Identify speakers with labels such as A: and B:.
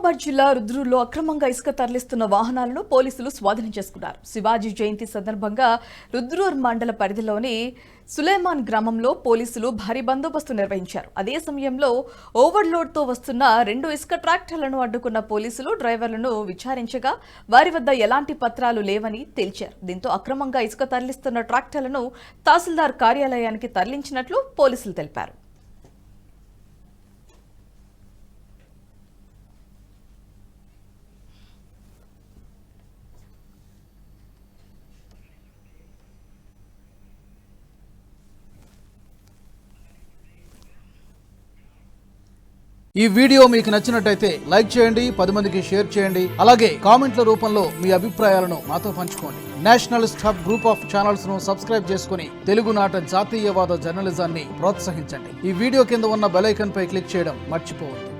A: నిజామాబాద్ జిల్లా రుద్రూరులో అక్రమంగా ఇసుక తరలిస్తున్న వాహనాలను పోలీసులు స్వాధీనం చేసుకున్నారు. శివాజీ జయంతి సందర్భంగా రుద్రూరు మండల పరిధిలోని సులేమాన్ గ్రామంలో పోలీసులు భారీ బందోబస్తు నిర్వహించారు. అదే సమయంలో ఓవర్లోడ్తో వస్తున్న 2 ఇసుక ట్రాక్టర్లను అడ్డుకున్న పోలీసులు డ్రైవర్లను విచారించగా వారి వద్ద ఎలాంటి పత్రాలు లేవని తేల్చారు. దీంతో అక్రమంగా ఇసుక తరలిస్తున్న ట్రాక్టర్లను తహసీల్దార్ కార్యాలయానికి తరలించినట్లు పోలీసులు తెలిపారు.
B: ఈ వీడియో మీకు నచ్చినట్టయితే లైక్ చేయండి, 10 మందికి షేర్ చేయండి. అలాగే కామెంట్ల రూపంలో మీ అభిప్రాయాలను మాతో పంచుకోండి. Nationalist hub group of channels ను సబ్స్క్రైబ్ చేసుకుని తెలుగునాట జాతీయవాద జర్నలిజాన్ని ప్రోత్సహించండి. ఈ వీడియో కింద ఉన్న బెల్ ఐకాన్ పై క్లిక్ చేయడం మర్చిపోవద్దు.